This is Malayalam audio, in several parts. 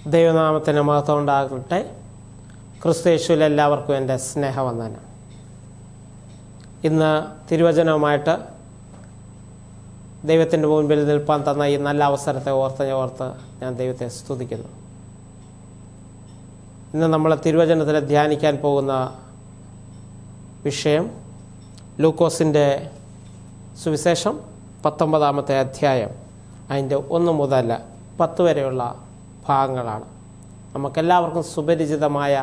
ദൈവനാമത്തിന് മഹത്വം ഉണ്ടാകട്ടെ. ക്രിസ്തുയേശുവിൽ എല്ലാവർക്കും എൻ്റെ സ്നേഹവന്ദനം. ഇന്ന് തിരുവചനവുമായിട്ട് ദൈവത്തിൻ്റെ മുൻപിൽ നിൽപ്പാൻ തന്ന ഈ നല്ല അവസരത്തെ ഓർത്ത് ഞാൻ ദൈവത്തെ സ്തുതിക്കുന്നു. ഇന്ന് നമ്മൾ തിരുവചനത്തിൽ ധ്യാനിക്കാൻ പോകുന്ന വിഷയം ലൂക്കോസിൻ്റെ സുവിശേഷം 19-ാമത്തെ അധ്യായം, അതിൻ്റെ 1 മുതൽ 10 വരെയുള്ള ഭാഗങ്ങളാണ്. നമുക്കെല്ലാവർക്കും സുപരിചിതമായ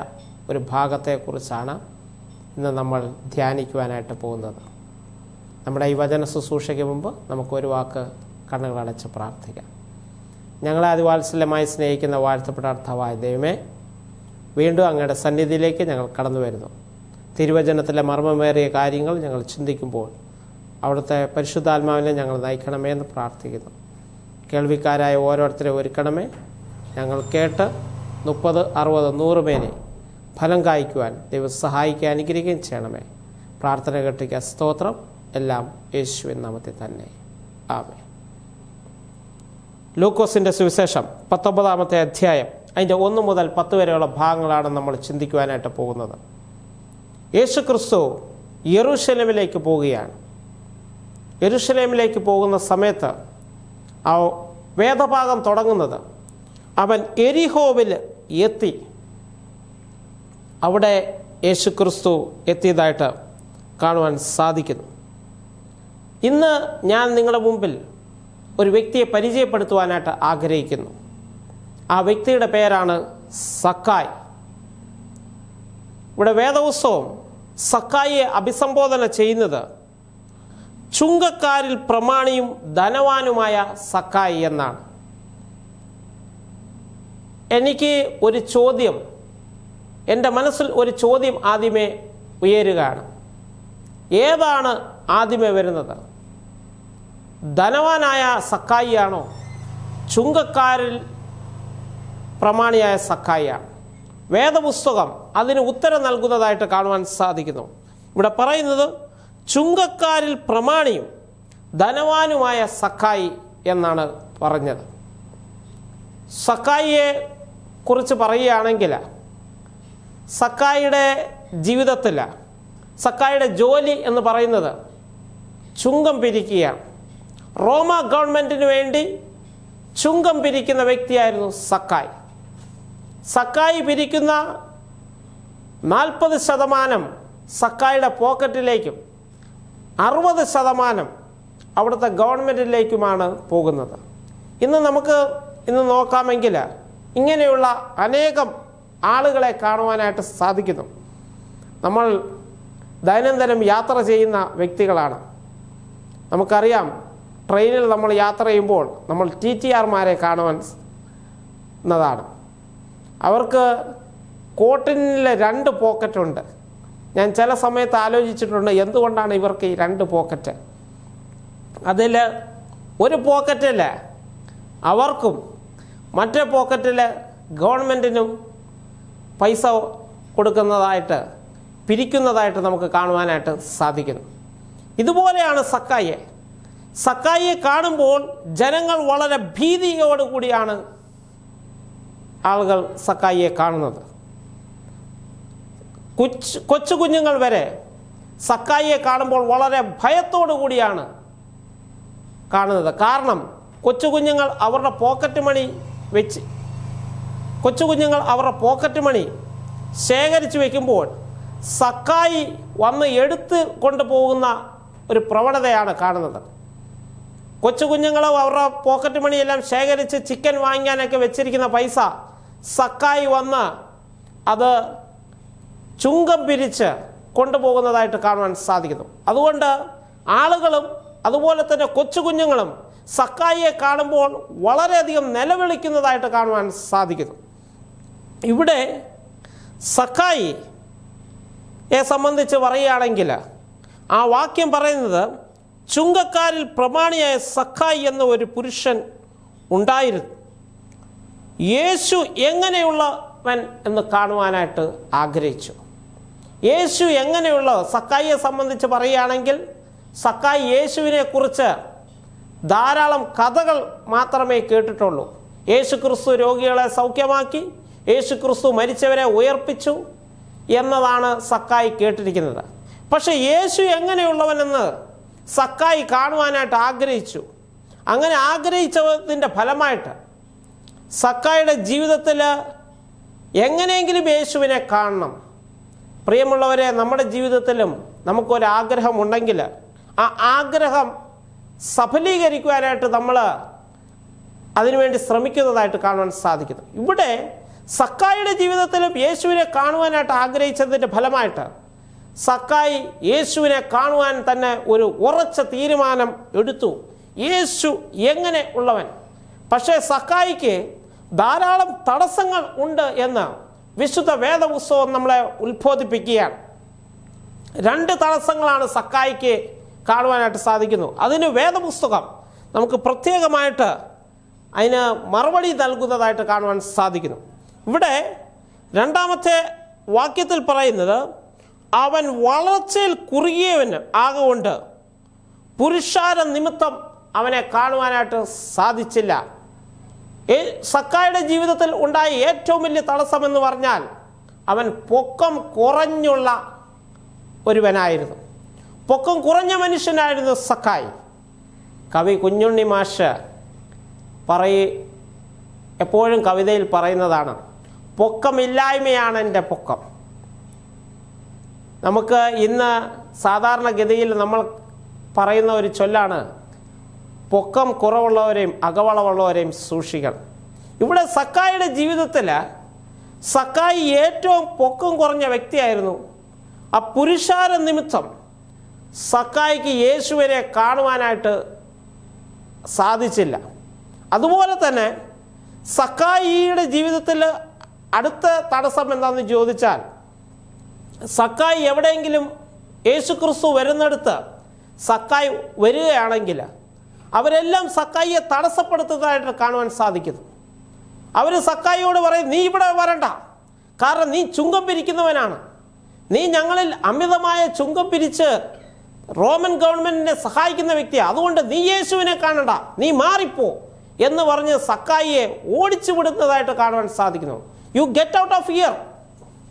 ഒരു ഭാഗത്തെക്കുറിച്ചാണ് ഇന്ന് നമ്മൾ ധ്യാനിക്കുവാനായിട്ട് പോകുന്നത്. നമ്മുടെ ഈ വചന ശുശ്രൂഷയ്ക്ക് മുമ്പ് നമുക്കൊരു വാക്ക് കണ്ണുകളടച്ച് പ്രാർത്ഥിക്കാം. ഞങ്ങളെ അതിവാത്സല്യമായി സ്നേഹിക്കുന്ന വാഴ്ത്തപ്പെട്ട കർത്താവായ ദൈവമേ, വീണ്ടും അങ്ങയുടെ സന്നിധിയിലേക്ക് ഞങ്ങൾ കടന്നു വരുന്നു. തിരുവചനത്തിലെ മർമ്മമേറിയ കാര്യങ്ങൾ ഞങ്ങൾ ചിന്തിക്കുമ്പോൾ അവിടുത്തെ പരിശുദ്ധാത്മാവിനെ ഞങ്ങൾ നയിക്കണമേ എന്ന് പ്രാർത്ഥിക്കുന്നു. കേൾവിക്കാരായ ഓരോരുത്തരെ ഒരുക്കണമേ. ഞങ്ങൾ കേട്ട് 30, 60, 100 പേരെ ഫലം കായ്ക്കുവാൻ ദൈവം സഹായിക്കുക, അനുഗ്രഹിക്കുകയും ചെയ്യണമേ. പ്രാർത്ഥന കേട്ടിരിക്കുക. സ്തോത്രം. എല്ലാം യേശുവിൻ നാമത്തിൽ തന്നെ. ആമേൻ. ലൂക്കോസിൻ്റെ സുവിശേഷം 19-ാമത്തെ അധ്യായം, അതിൻ്റെ 1 മുതൽ 10 വരെയുള്ള ഭാഗങ്ങളാണ് നമ്മൾ ചിന്തിക്കുവാനായിട്ട് പോകുന്നത്. യേശു ക്രിസ്തു യെരൂശലേമിലേക്ക് പോവുകയാണ്. യെരൂശലേമിലേക്ക് പോകുന്ന സമയത്ത് ആ വേദഭാഗം തുടങ്ങുന്നത് അവൻ എരിഹോവിൽ എത്തി. അവിടെ യേശു ക്രിസ്തു എത്തിയതായിട്ട് കാണുവാൻ സാധിക്കുന്നു. ഇന്ന് ഞാൻ നിങ്ങളുടെ മുമ്പിൽ ഒരു വ്യക്തിയെ പരിചയപ്പെടുത്തുവാനായിട്ട് ആഗ്രഹിക്കുന്നു. ആ വ്യക്തിയുടെ പേരാണ് സക്കായി. ഇവിടെ വേദപുസ്തകം സക്കായിയെ അഭിസംബോധന ചെയ്യുന്നത് ചുങ്കക്കാരിൽ പ്രമാണിയും ധനവാനുമായ സക്കായി എന്നാണ്. എനിക്ക് ഒരു ചോദ്യം, എൻ്റെ മനസ്സിൽ ഒരു ചോദ്യം ആദ്യമേ ഉയരുകയാണ്. ഏതാണ് ആദ്യമേ വരുന്നത്? ധനവാനായ സക്കായിയാണോ, ചുങ്കക്കാരിൽ പ്രമാണിയായ സക്കായിയാണോ? വേദപുസ്തകം അതിന് ഉത്തരം നൽകുന്നതായിട്ട് കാണുവാൻ സാധിക്കുന്നു. ഇവിടെ പറയുന്നത് ചുങ്കക്കാരിൽ പ്രമാണിയും ധനവാനുമായ സക്കായി എന്നാണ് പറഞ്ഞത്. സക്കായിയെ കുറിച്ച് പറയുകയാണെങ്കിൽ സക്കായിയുടെ ജീവിതത്തിൽ സക്കായിയുടെ ജോലി എന്ന് പറയുന്നത് ചുങ്കം പിരിക്കുകയാണ്. റോമ ഗവൺമെൻറ്റിന് വേണ്ടി ചുങ്കം പിരിക്കുന്ന വ്യക്തിയായിരുന്നു സക്കായി. സക്കായി പിരിക്കുന്ന 40% സക്കായിയുടെ പോക്കറ്റിലേക്കും 60% അവിടുത്തെ ഗവൺമെൻറ്റിലേക്കുമാണ് പോകുന്നത്. ഇന്ന് നോക്കാമെങ്കിൽ ഇങ്ങനെയുള്ള അനേകം ആളുകളെ കാണുവാനായിട്ട് സാധിക്കുന്നു. നമ്മൾ ദൈനംദിനം യാത്ര ചെയ്യുന്ന വ്യക്തികളാണ്. നമുക്കറിയാം, ട്രെയിനിൽ നമ്മൾ യാത്ര ചെയ്യുമ്പോൾ നമ്മൾ TTRമാരെ കാണുവാൻ അവർക്ക് കോട്ടിനിലെ 2 പോക്കറ്റുണ്ട്. ഞാൻ ചില സമയത്ത് ആലോചിച്ചിട്ടുണ്ട്, എന്തുകൊണ്ടാണ് ഇവർക്ക് ഈ 2 പോക്കറ്റ്? അതിൽ ഒരു പോക്കറ്റിൽ അവർക്കും മറ്റേ പോക്കറ്റിൽ ഗവൺമെൻറ്റിനും പൈസ കൊടുക്കുന്നതായിട്ട്, പിരിക്കുന്നതായിട്ട് നമുക്ക് കാണുവാനായിട്ട് സാധിക്കുന്നു. ഇതുപോലെയാണ് സക്കായിയെ കാണുമ്പോൾ ജനങ്ങൾ വളരെ ഭീതിയോടുകൂടിയാണ് ആളുകൾ സക്കായിയെ കാണുന്നത്. കൊച്ചു കുഞ്ഞുങ്ങൾ വരെ സക്കായിയെ കാണുമ്പോൾ വളരെ ഭയത്തോടു കൂടിയാണ് കാണുന്നത്. കാരണം കൊച്ചുകുഞ്ഞുങ്ങൾ അവരുടെ പോക്കറ്റ് മണി ശേഖരിച്ചു വയ്ക്കുമ്പോൾ സക്കായി വന്ന് എടുത്ത് കൊണ്ടുപോകുന്ന ഒരു പ്രവണതയാണ് കാണുന്നത്. കൊച്ചുകുഞ്ഞുങ്ങൾ അവരുടെ പോക്കറ്റ് മണിയെല്ലാം ശേഖരിച്ച് ചിക്കൻ വാങ്ങാനൊക്കെ വെച്ചിരിക്കുന്ന പൈസ സക്കായി വന്ന് അത് ചുങ്കം പിരിച്ച് കൊണ്ടുപോകുന്നതായിട്ട് കാണുവാൻ സാധിക്കുന്നു. അതുകൊണ്ട് ആളുകളും അതുപോലെ തന്നെ കൊച്ചുകുഞ്ഞുങ്ങളും സക്കായിയെ കാണുമ്പോൾ വളരെയധികം നിലവിളിക്കുന്നതായിട്ട് കാണുവാൻ സാധിക്കുന്നു. ഇവിടെ സക്കായിയെ സംബന്ധിച്ച് പറയുകയാണെങ്കിൽ ആ വാക്യം പറയുന്നത് ചുങ്കക്കാരിൽ പ്രമാണിയായ സക്കായി എന്ന ഒരു പുരുഷൻ ഉണ്ടായിരുന്നു. യേശു എങ്ങനെയുള്ളവൻ എന്ന് കാണുവാനായിട്ട് ആഗ്രഹിച്ചു. യേശു എങ്ങനെയുള്ള സക്കായിയെ സംബന്ധിച്ച് പറയുകയാണെങ്കിൽ സക്കായി യേശുവിനെ കുറിച്ച് ധാരാളം കഥകൾ മാത്രമേ കേട്ടിട്ടുള്ളൂ. യേശു ക്രിസ്തു രോഗികളെ സൗഖ്യമാക്കി, യേശു ക്രിസ്തു മരിച്ചവരെ ഉയർപ്പിച്ചു എന്നതാണ് സക്കായി കേട്ടിരിക്കുന്നത്. പക്ഷെ യേശു എങ്ങനെയുള്ളവനെന്ന് സക്കായി കാണുവാനായിട്ട് ആഗ്രഹിച്ചു. അങ്ങനെ ആഗ്രഹിച്ചതിൻ്റെ ഫലമായിട്ട് സക്കായിയുടെ ജീവിതത്തിൽ എങ്ങനെയെങ്കിലും യേശുവിനെ കാണണം. പ്രിയമുള്ളവരെ, നമ്മുടെ ജീവിതത്തിലും നമുക്കൊരാഗ്രഹമുണ്ടെങ്കിൽ ആ ആഗ്രഹം സഫലീകരിക്കുവാനായിട്ട് നമ്മൾ അതിനുവേണ്ടി ശ്രമിക്കുന്നതായിട്ട് കാണുവാൻ സാധിക്കുന്നു. ഇവിടെ സക്കായിയുടെ ജീവിതത്തിലും യേശുവിനെ കാണുവാനായിട്ട് ആഗ്രഹിച്ചതിൻ്റെ ഫലമായിട്ട് സക്കായി യേശുവിനെ കാണുവാൻ തന്നെ ഒരു ഉറച്ച തീരുമാനം എടുത്തു. യേശു എങ്ങനെ ഉള്ളവൻ? പക്ഷേ സക്കായിക്ക് ധാരാളം തടസ്സങ്ങൾ ഉണ്ട് എന്ന് വിശുദ്ധ വേദപുസ്തകം നമ്മളെ ഉത്ബോധിപ്പിക്കുകയാണ്. 2 തടസ്സങ്ങളാണ് സക്കായിക്ക് കാണുവാനായിട്ട് സാധിക്കുന്നു. അതിന് വേദപുസ്തകം നമുക്ക് പ്രത്യേകമായിട്ട് അതിന് മറുപടി നൽകുന്നതായിട്ട് കാണുവാൻ സാധിക്കുന്നു. ഇവിടെ 2-ാമത്തെ വാക്യത്തിൽ പറയുന്നത്, അവൻ വളർച്ചയിൽ കുറുകിയവന് ആകൊണ്ട് പുരുഷാര നിമിത്തം അവനെ കാണുവാനായിട്ട് സാധിച്ചില്ല. സക്കായിയുടെ ജീവിതത്തിൽ ഉണ്ടായ ഏറ്റവും വലിയ തടസ്സമെന്ന് പറഞ്ഞാൽ അവൻ പൊക്കം കുറഞ്ഞുള്ള ഒരുവനായിരുന്നു. പൊക്കം കുറഞ്ഞ മനുഷ്യനായിരുന്നു സക്കായി. കവി കുഞ്ഞുണ്ണി മാഷ് എപ്പോഴും കവിതയിൽ പറയുന്നതാണ്, പൊക്കമില്ലായ്മയാണ് എൻ്റെ പൊക്കം. നമുക്ക് ഇന്ന് സാധാരണഗതിയിൽ നമ്മൾ പറയുന്ന ഒരു ചൊല്ലാണ്, പൊക്കം കുറവുള്ളവരെയും അകവളവുള്ളവരെയും സൂക്ഷിക്കണം. ഇവിടെ സക്കായിയുടെ ജീവിതത്തിൽ സക്കായി ഏറ്റവും പൊക്കം കുറഞ്ഞ വ്യക്തിയായിരുന്നു. ആ പുരുഷാര നിമിത്തം സക്കായിക്ക് യേശുവിനെ കാണുവാനായിട്ട് സാധിച്ചില്ല. അതുപോലെ തന്നെ സക്കായിയുടെ ജീവിതത്തിൽ അടുത്ത തടസ്സം എന്താണെന്ന് ചോദിച്ചാൽ, സക്കായി എവിടെയെങ്കിലും യേശു ക്രിസ്തു വരുന്നിടത്ത് സക്കായി വരികയാണെങ്കിൽ അവരെല്ലാം സക്കായിയെ തടസ്സപ്പെടുത്തുന്നതായിട്ട് കാണുവാൻ സാധിക്കുന്നു. അവർ സക്കായിയോട് പറയും, നീ ഇവിടെ വരണ്ട, കാരണം നീ ചുങ്കം പിരിക്കുന്നവനാണ്, നീ ഞങ്ങളിൽ അമിതമായ ചുങ്കം പിരിച്ച് റോമൻ ഗവൺമെൻറ്റിനെ സഹായിക്കുന്ന വ്യക്തിയാണ്, അതുകൊണ്ട് നീ യേശുവിനെ കാണണ്ട, നീ മാറിപ്പോ എന്ന് പറഞ്ഞ് സക്കായിയെ ഓടിച്ചു വിടുന്നതായിട്ട് കാണുവാൻ സാധിക്കുന്നു. You get out of here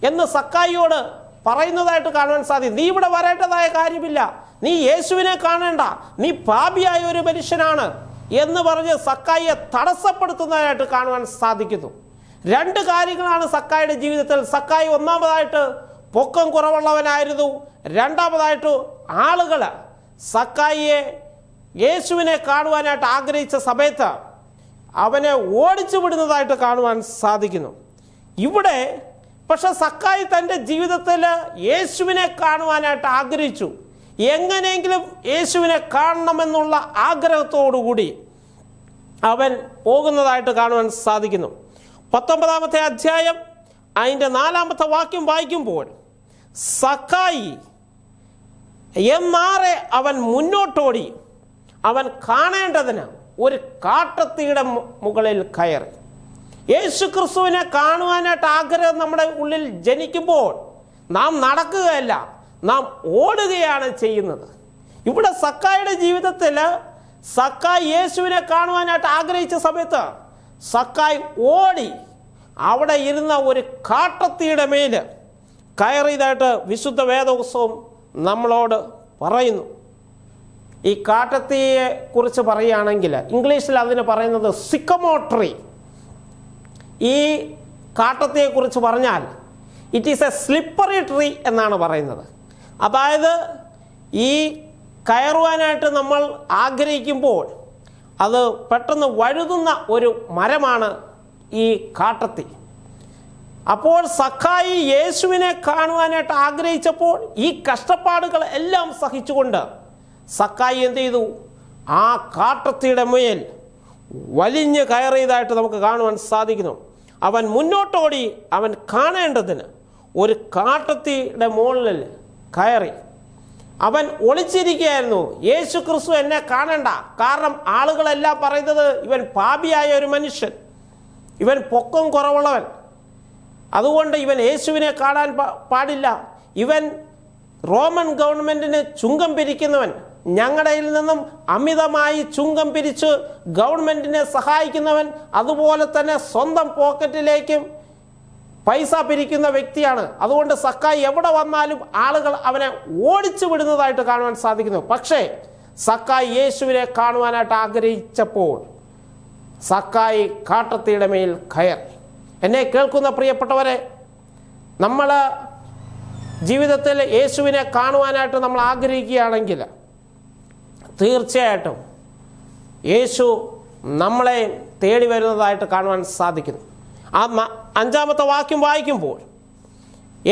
എന്ന് സക്കായിയോട് പറയുന്നതായിട്ട് കാണുവാൻ സാധിക്കും. നീ ഇവിടെ വരേണ്ടതായ കാര്യമില്ല, നീ യേശുവിനെ കാണേണ്ട, നീ പാപിയായ ഒരു മനുഷ്യനാണ് എന്ന് പറഞ്ഞ് സക്കായിയെ തടസ്സപ്പെടുത്തുന്നതായിട്ട് കാണുവാൻ സാധിക്കുന്നു. 2 കാര്യങ്ങളാണ് സക്കായിയുടെ ജീവിതത്തിൽ. സക്കായി ഒന്നാമതായിട്ട് പൊക്കം കുറവുള്ളവനായിരുന്നു. 2-ാമതായിട്ട് ആളുകൾ സക്കായിയെ യേശുവിനെ കാണുവാനായിട്ട് ആഗ്രഹിച്ച സമയത്ത് അവനെ ഓടിച്ചു വിടുന്നതായിട്ട് കാണുവാൻ സാധിക്കുന്നു. ഇവിടെ പക്ഷെ സക്കായി തൻ്റെ ജീവിതത്തിൽ യേശുവിനെ കാണുവാനായിട്ട് ആഗ്രഹിച്ചു. എങ്ങനെയെങ്കിലും യേശുവിനെ കാണണമെന്നുള്ള ആഗ്രഹത്തോടുകൂടി അവൻ പോകുന്നതായിട്ട് കാണുവാൻ സാധിക്കുന്നു. 19-ാമത്തെ അധ്യായം അതിൻ്റെ 4-ാമത്തെ വാക്യം വായിക്കുമ്പോൾ, സക്കായി എന്നാറെ അവൻ മുന്നോട്ടോടി അവൻ കാണേണ്ടതിന് ഒരു കാട്ടത്തിയുടെ മുകളിൽ കയറി. യേശു ക്രിസ്തുവിനെ കാണുവാനായിട്ട് ആഗ്രഹം നമ്മുടെ ഉള്ളിൽ ജനിക്കുമ്പോൾ നാം നടക്കുകയല്ല, നാം ഓടുകയാണ് ചെയ്യുന്നത്. ഇവിടെ സക്കായിയുടെ ജീവിതത്തിൽ സക്കായി യേശുവിനെ കാണുവാനായിട്ട് ആഗ്രഹിച്ച സമയത്ത് സക്കായി ഓടി അവിടെ ഇരുന്ന ഒരു കാട്ടത്തിയുടെ മേൽ കയറിയതായിട്ട് വിശുദ്ധ വേദപുസ്തകം നമ്മളോട് പറയുന്നു. ഈ കാട്ടത്തിയെ കുറിച്ച് പറയുകയാണെങ്കിൽ ഇംഗ്ലീഷിൽ അതിന് പറയുന്നത് സിക്കമോർ ട്രീ. ഈ കാട്ടത്തിയെക്കുറിച്ച് പറഞ്ഞാൽ it is A slippery tree എന്നാണ് പറയുന്നത്. അതായത് ഈ കയറുവാനായിട്ട് നമ്മൾ ആഗ്രഹിക്കുമ്പോൾ അത് പെട്ടെന്ന് വഴുതുന്ന ഒരു മരമാണ് ഈ കാട്ടത്തി. അപ്പോൾ സക്കായി യേശുവിനെ കാണുവാനായിട്ട് ആഗ്രഹിച്ചപ്പോൾ ഈ കഷ്ടപ്പാടുകൾ എല്ലാം സഹിച്ചുകൊണ്ട് സക്കായി എന്ത് ചെയ്തു? ആ കാട്ടത്തിയുടെ മേൽ വലിഞ്ഞ് കയറിയതായിട്ട് നമുക്ക് കാണുവാൻ സാധിക്കുന്നു. അവൻ മുന്നോട്ടോടി അവൻ കാണേണ്ടതിന് ഒരു കാട്ടത്തിയുടെ മുകളിൽ കയറി. അവൻ ഒളിച്ചിരിക്കുകയായിരുന്നു. യേശു ക്രിസ്തു എന്നെ കാണണ്ട, കാരണം ആളുകളെല്ലാം പറയുന്നത് ഇവൻ പാപിയായ ഒരു മനുഷ്യൻ, ഇവൻ പൊക്കം കുറവുള്ളവൻ, അതുകൊണ്ട് ഇവൻ യേശുവിനെ കാണാൻ പാടില്ല, ഇവൻ റോമൻ ഗവൺമെൻറ്റിന് ചുങ്കം പിരിക്കുന്നവൻ, ഞങ്ങളുടെ നിന്നും അമിതമായി ചുങ്കം പിരിച്ച് ഗവൺമെൻറ്റിനെ സഹായിക്കുന്നവൻ, അതുപോലെ തന്നെ സ്വന്തം പോക്കറ്റിലേക്കും പൈസ പിരിക്കുന്ന വ്യക്തിയാണ്. അതുകൊണ്ട് സക്കായി എവിടെ വന്നാലും ആളുകൾ അവനെ ഓടിച്ചു വിടുന്നതായിട്ട് കാണുവാൻ സാധിക്കുന്നു. പക്ഷേ സക്കായി യേശുവിനെ കാണുവാനായിട്ട് ആഗ്രഹിച്ചപ്പോൾ സക്കായി കാട്ടത്തിയുടെ മേൽ കയറി. എന്നെ കേൾക്കുന്ന പ്രിയപ്പെട്ടവരെ, നമ്മൾ ജീവിതത്തിൽ യേശുവിനെ കാണുവാനായിട്ട് നമ്മൾ ആഗ്രഹിക്കുകയാണെങ്കിൽ തീർച്ചയായിട്ടും യേശു നമ്മളെ തേടി വരുന്നതായിട്ട് കാണുവാൻ സാധിക്കുന്നു. ആ 5-ാമത്തെ വാക്യം വായിക്കുമ്പോൾ,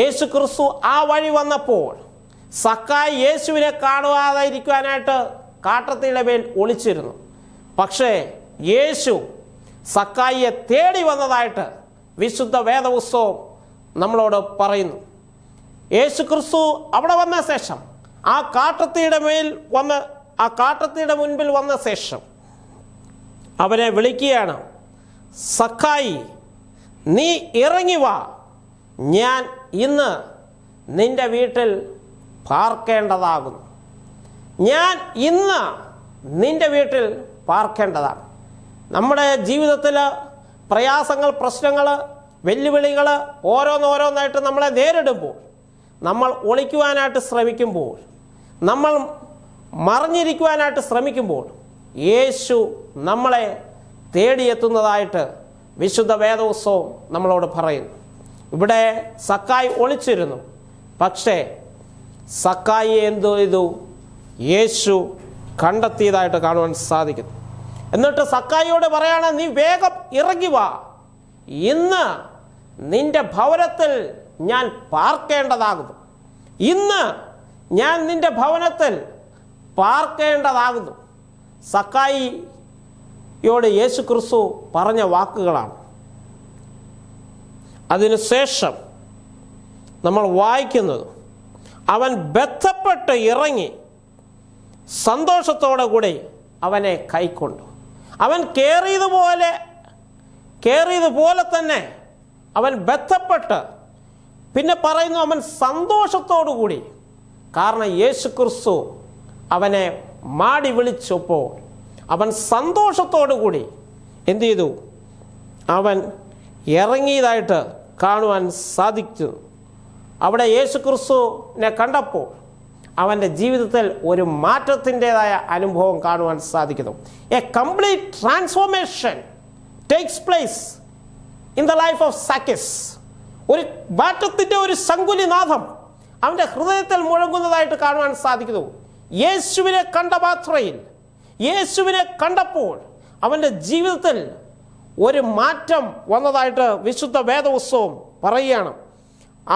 യേശു ക്രിസ്തു ആ വഴി വന്നപ്പോൾ സക്കായി യേശുവിനെ കാണുവാതെ ഇരിക്കുവാനായിട്ട് കാട്ടത്തിയുടെ മേൽ ഒളിച്ചിരുന്നു. പക്ഷേ യേശു സക്കായിയെ തേടി വന്നതായിട്ട് വിശുദ്ധ വേദപുസ്തകം നമ്മളോട് പറയുന്നു. യേശു ക്രിസ്തു അവിടെ വന്ന ശേഷം ആ കാട്ടത്തിയുടെ മുൻപിൽ വന്ന ശേഷം അവനെ വിളിക്കുകയാണ്, സക്കായി, നീ ഇറങ്ങി വാ, ഞാൻ ഇന്ന് നിന്റെ വീട്ടിൽ പാർക്കേണ്ടതാകുന്നു. ഞാൻ ഇന്ന് നിന്റെ വീട്ടിൽ പാർക്കേണ്ടതാണ്. നമ്മുടെ ജീവിതത്തിൽ പ്രയാസങ്ങൾ, പ്രശ്നങ്ങൾ, വെല്ലുവിളികൾ ഓരോന്നോരോന്നായിട്ട് നമ്മളെ നേരിടുമ്പോൾ, നമ്മൾ ഒളിക്കുവാനായിട്ട് ശ്രമിക്കുമ്പോൾ, നമ്മൾ മറിഞ്ഞിരിക്കുവാനായിട്ട് ശ്രമിക്കുമ്പോൾ യേശു നമ്മളെ തേടിയെത്തുന്നതായിട്ട് വിശുദ്ധ വേദപുസ്തകം നമ്മളോട് പറയുന്നു. ഇവിടെ സക്കായി ഒളിച്ചിരുന്നു. പക്ഷേ സക്കായി എന്തു ചെയ്തു? യേശു കണ്ടെത്തിയതായിട്ട് കാണുവാൻ സാധിക്കുന്നു. എന്നിട്ട് സക്കായിയോട് പറയാണ്, നീ വേഗം ഇറങ്ങി വാ, ഇന്ന് നിന്റെ ഭവനത്തിൽ ഞാൻ പാർക്കേണ്ടതാകുന്നു. ഇന്ന് ഞാൻ നിന്റെ ഭവനത്തിൽ പാർക്കേണ്ടതാകുന്നു. സക്കായിയോട് യേശു ക്രിസ്തു പറഞ്ഞ വാക്കുകളാണ്. അതിനുശേഷം നമ്മൾ വായിക്കുന്നത്, അവൻ ബന്ധപ്പെട്ട് ഇറങ്ങി സന്തോഷത്തോടു കൂടി അവനെ കൈക്കൊണ്ടു. അവൻ കയറിയതുപോലെ തന്നെ അവൻ ബന്ധപ്പെട്ട്, പിന്നെ പറയുന്നു അവൻ സന്തോഷത്തോടു കൂടി. കാരണം യേശു ക്രിസ്തു അവനെ മാടി വിളിച്ചപ്പോൾ അവൻ സന്തോഷത്തോടു കൂടി എന്തു ചെയ്തു? അവൻ ഇറങ്ങിയതായിട്ട് കാണുവാൻ സാധിച്ചു. അവിടെ യേശു ക്രിസ്തുവിനെ കണ്ടപ്പോൾ അവൻ്റെ ജീവിതത്തിൽ ഒരു മാറ്റത്തിൻ്റെതായ അനുഭവം കാണുവാൻ സാധിക്കുന്നു. A complete transformation takes place in the life of Zacchaeus. ഒരു മാറ്റത്തിൻ്റെ ഒരു സങ്കുലിനാഥം അവൻ്റെ ഹൃദയത്തിൽ മുഴങ്ങുന്നതായിട്ട് കാണുവാൻ സാധിക്കുന്നു. യേശുവിനെ കണ്ട മാത്രയിൽ, യേശുവിനെ കണ്ടപ്പോൾ അവൻ്റെ ജീവിതത്തിൽ ഒരു മാറ്റം വന്നതായിട്ട് വിശുദ്ധ വേദപുസ്തകം പറയുകയാണ്.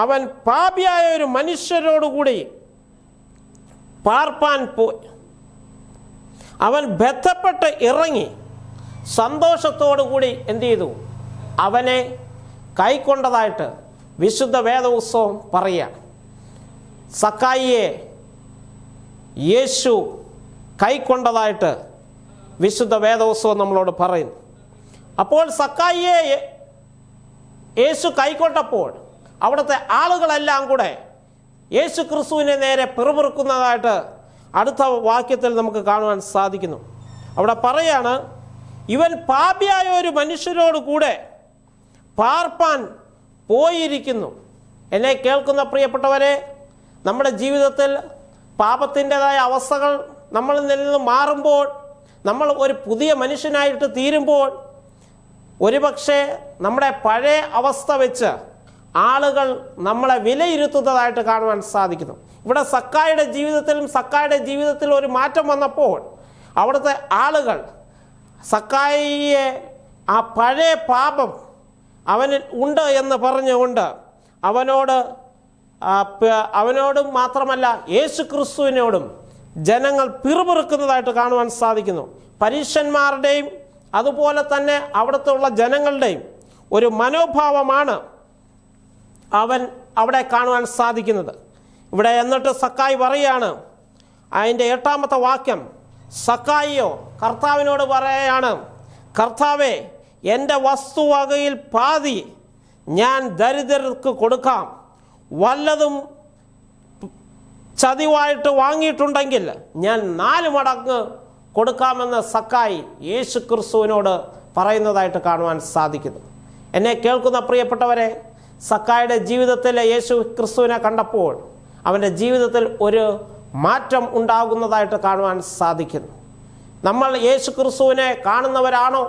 അവൻ പാപിയായ ഒരു മനുഷ്യരോടുകൂടി പാർപ്പാൻ പോയി. അവൻ ബന്ധപ്പെട്ട് ഇറങ്ങി സന്തോഷത്തോടു കൂടി എന്തു ചെയ്തു? അവനെ കൈക്കൊണ്ടതായിട്ട് വിശുദ്ധ വേദപുസ്തകം പറയുകയാണ്. സക്കായിയെ യേശു കൈക്കൊണ്ടതായിട്ട് വിശുദ്ധ വേദപുസ്തകം നമ്മളോട് പറയുന്നു. അപ്പോൾ സക്കായിയെ യേശു കൈക്കൊണ്ടപ്പോൾ അവിടുത്തെ ആളുകളെല്ലാം കൂടെ യേശു ക്രിസ്തുവിനെ നേരെ പിറുപിറുക്കുന്നതായിട്ട് അടുത്ത വാക്യത്തിൽ നമുക്ക് കാണുവാൻ സാധിക്കുന്നു. അവിടെ പറയാണ്, ഇവൻ പാപിയായ ഒരു മനുഷ്യരോട് കൂടെ പാർപ്പാൻ പോയിരിക്കുന്നു. എന്നെ കേൾക്കുന്ന പ്രിയപ്പെട്ടവരെ, നമ്മുടെ ജീവിതത്തിൽ പാപത്തിൻ്റെതായ അവസ്ഥകൾ നമ്മളിൽ നിന്ന് മാറുമ്പോൾ, നമ്മൾ ഒരു പുതിയ മനുഷ്യനായിട്ട് തീരുമ്പോൾ, ഒരുപക്ഷെ നമ്മുടെ പഴയ അവസ്ഥ വെച്ച് ആളുകൾ നമ്മളെ വിലയിരുത്തുന്നതായിട്ട് കാണുവാൻ സാധിക്കുന്നു. ഇവിടെ സക്കായിയുടെ ജീവിതത്തിൽ ഒരു മാറ്റം വന്നപ്പോൾ അവിടുത്തെ ആളുകൾ സക്കായിയെ ആ പഴയ പാപം അവനിൽ ഉണ്ട് എന്ന് പറഞ്ഞുകൊണ്ട് അവനോടും മാത്രമല്ല യേശു ക്രിസ്തുവിനോടും ജനങ്ങൾ പിറുപിറുക്കുന്നതായിട്ട് കാണുവാൻ സാധിക്കുന്നു. പരീശന്മാരുടെയും അതുപോലെ തന്നെ അവിടുത്തെ ഉള്ള ജനങ്ങളുടെയും ഒരു മനോഭാവമാണ് അവിടെ കാണുവാൻ സാധിക്കുന്നത്. ഇവിടെ എന്നിട്ട് സക്കായി പറയാണ്, അതിൻ്റെ 8-ാമത്തെ വാക്യം, സക്കായിയോ കർത്താവിനോട് പറയാണ്, കർത്താവേ, എൻ്റെ വസ്തുവകയിൽ പാതി ഞാൻ ദരിദ്രർക്ക് കൊടുക്കാം, വല്ലതും ചതിവായിട്ട് വാങ്ങിയിട്ടുണ്ടെങ്കിൽ ഞാൻ 4 മടങ്ങ് കൊടുക്കാമെന്ന് സക്കായി യേശു ക്രിസ്തുവിനോട് പറയുന്നതായിട്ട് കാണുവാൻ സാധിക്കുന്നു. എന്നെ കേൾക്കുന്ന പ്രിയപ്പെട്ടവരെ, സക്കായിയുടെ ജീവിതത്തിൽ യേശു ക്രിസ്തുവിനെ കണ്ടപ്പോൾ അവൻ്റെ ജീവിതത്തിൽ ഒരു മാറ്റം ഉണ്ടാകുന്നതായിട്ട് കാണുവാൻ സാധിക്കുന്നു. നമ്മൾ യേശു ക്രിസ്തുവിനെ കാണുന്നവരാണോ?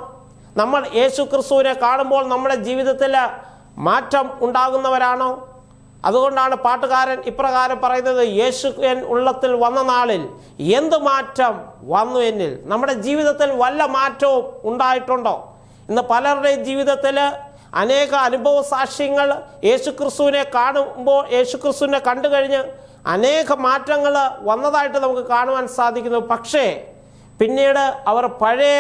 നമ്മൾ യേശു ക്രിസ്തുവിനെ കാണുമ്പോൾ നമ്മുടെ ജീവിതത്തിൽ മാറ്റം ഉണ്ടാകുന്നവരാണോ? അതുകൊണ്ടാണ് പാട്ടുകാരൻ ഇപ്രകാരം പറയുന്നത്, യേശു എൻ ഉള്ളത്തിൽ വന്ന നാളിൽ എന്ത് മാറ്റം വന്നു എന്നിൽ. നമ്മുടെ ജീവിതത്തിൽ വല്ല മാറ്റവും ഉണ്ടായിട്ടുണ്ടോ? ഇന്ന് പലരുടെയും ജീവിതത്തിൽ അനേക അനുഭവ സാക്ഷ്യങ്ങൾ യേശു ക്രിസ്തുവിനെ കാണുമ്പോൾ, യേശു ക്രിസ്തുവിനെ കണ്ടു കഴിഞ്ഞ് അനേക മാറ്റങ്ങൾ വന്നതായിട്ട് നമുക്ക് കാണുവാൻ സാധിക്കുന്നു. പക്ഷേ പിന്നീട് അവർ പഴയ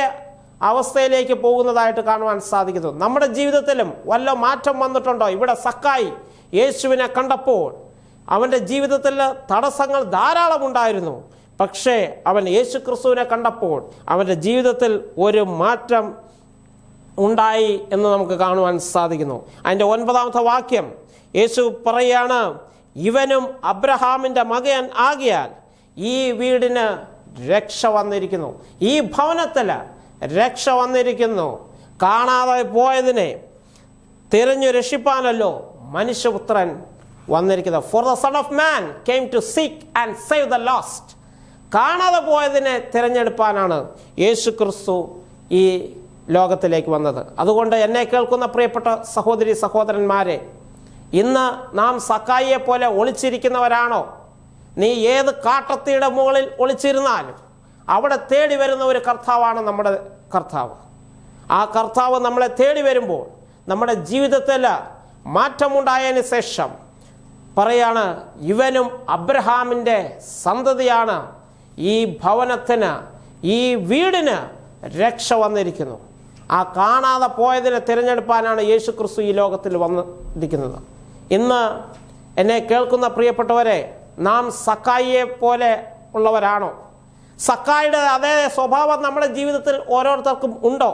അവസ്ഥയിലേക്ക് പോകുന്നതായിട്ട് കാണുവാൻ സാധിക്കുന്നു. നമ്മുടെ ജീവിതത്തിലും വല്ല മാറ്റം വന്നിട്ടുണ്ടോ? ഇവിടെ സക്കായി യേശുവിനെ കണ്ടപ്പോൾ അവൻ്റെ ജീവിതത്തിൽ തടസ്സങ്ങൾ ധാരാളം ഉണ്ടായിരുന്നു. പക്ഷേ അവൻ യേശു ക്രിസ്തുവിനെ കണ്ടപ്പോൾ അവൻ്റെ ജീവിതത്തിൽ ഒരു മാറ്റം ഉണ്ടായി എന്ന് നമുക്ക് കാണുവാൻ സാധിക്കുന്നു. അതിൻ്റെ 9-ാമത്തെ വാക്യം യേശു പറയാണ്, ഇവനും അബ്രഹാമിൻ്റെ മകൻ ആകിയാൽ ഈ വീടിന് രക്ഷ വന്നിരിക്കുന്നു, ഈ ഭവനത്തിൽ രക്ഷ വന്നിരിക്കുന്നു. കാണാതെ പോയതിനെ തിരഞ്ഞു രക്ഷിപ്പാനല്ലോ മനുഷ്യപുത്രൻ വന്നിരിക്കുന്നത്. For the son of man came to seek and save the lost. കാണാതെ പോയതിനെ തിരഞ്ഞെടുപ്പാനാണ് യേശു ക്രിസ്തു ഈ ലോകത്തിലേക്ക് വന്നത്. അതുകൊണ്ട് എന്നെ കേൾക്കുന്ന പ്രിയപ്പെട്ട സഹോദരി സഹോദരന്മാരെ, ഇന്ന് നാം സക്കായിയെ പോലെ ഒളിച്ചിരിക്കുന്നവരാണോ? നീ ഏത് കാട്ടത്തിയുടെ മുകളിൽ ഒളിച്ചിരുന്നാലും അവിടെ തേടി വരുന്ന ഒരു കർത്താവാണ് നമ്മുടെ കർത്താവ്. ആ കർത്താവ് നമ്മളെ തേടി വരുമ്പോൾ നമ്മുടെ ജീവിതത്തിൽ മാറ്റമുണ്ടായതിന് ശേഷം പറയാണ്, ഇവനും അബ്രഹാമിൻ്റെ സന്തതിയാണ്, ഈ ഭവനത്തിന്, ഈ വീടിന് രക്ഷ വന്നിരിക്കുന്നു. ആ കാണാതെ പോയതിനെ തിരഞ്ഞെടുപ്പാനാണ് യേശു ക്രിസ്തു ഈ ലോകത്തിൽ വന്നിരിക്കുന്നത്. ഇന്ന് എന്നെ കേൾക്കുന്ന പ്രിയപ്പെട്ടവരെ, നാം സക്കായിയെ പോലെ ഉള്ളവരാണോ? സക്കായിയുടെ അതേ സ്വഭാവം നമ്മുടെ ജീവിതത്തിൽ ഓരോരുത്തർക്കും ഉണ്ടോ?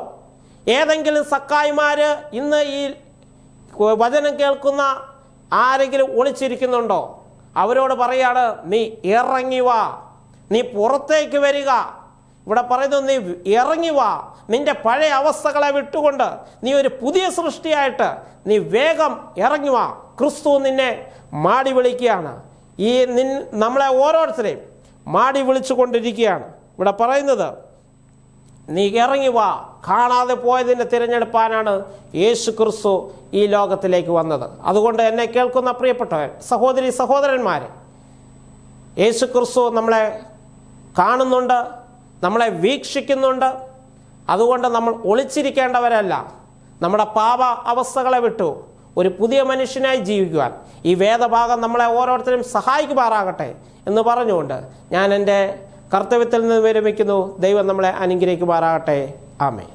ഏതെങ്കിലും സക്കായിമാർ ഇന്ന് ഈ വചനം കേൾക്കുന്ന ആരെങ്കിലും ഒളിച്ചിരിക്കുന്നുണ്ടോ? അവരോട് പറയാണ്, നീ ഇറങ്ങി വാ, നീ പുറത്തേക്ക് വരിക. ഇവിടെ പറയുന്നു, നീ ഇറങ്ങി വാ, നിന്റെ പഴയ അവസ്ഥകളെ വിട്ടുകൊണ്ട് നീ ഒരു പുതിയ സൃഷ്ടിയായിട്ട് നീ വേഗം ഇറങ്ങി വാ. ക്രിസ്തു നിന്നെ മാടി വിളിക്കുകയാണ്. ഈ നമ്മളെ ഓരോരുത്തരെയും മാടി വിളിച്ചു കൊണ്ടിരിക്കുകയാണ്. ഇവിടെ പറയുന്നത്, നീ ഇറങ്ങി വാ, കാണാതെ പോയതിൻ്റെ തിരഞ്ഞെടുപ്പാനാണ് യേശു ക്രിസ്തു ഈ ലോകത്തിലേക്ക് വന്നത്. അതുകൊണ്ട് എന്നെ കേൾക്കുന്ന പ്രിയപ്പെട്ടവർ, സഹോദരി സഹോദരന്മാരെ, യേശു ക്രിസ്തു നമ്മളെ കാണുന്നുണ്ട്, നമ്മളെ വീക്ഷിക്കുന്നുണ്ട്. അതുകൊണ്ട് നമ്മൾ ഒളിച്ചിരിക്കേണ്ടവരല്ല. നമ്മുടെ പാപ അവസ്ഥകളെ വിട്ടു ഒരു പുതിയ മനുഷ്യനായി ജീവിക്കുവാൻ ഈ വേദഭാഗം നമ്മളെ ഓരോരുത്തരും സഹായിക്കുമാറാകട്ടെ എന്ന് പറഞ്ഞുകൊണ്ട് ഞാൻ എൻ്റെ കർത്തവ്യത്തിൽ നിന്ന് വിരമിക്കുന്നു. ദൈവം നമ്മളെ അനുഗ്രഹിക്കുമാറാകട്ടെ. ആമേൻ.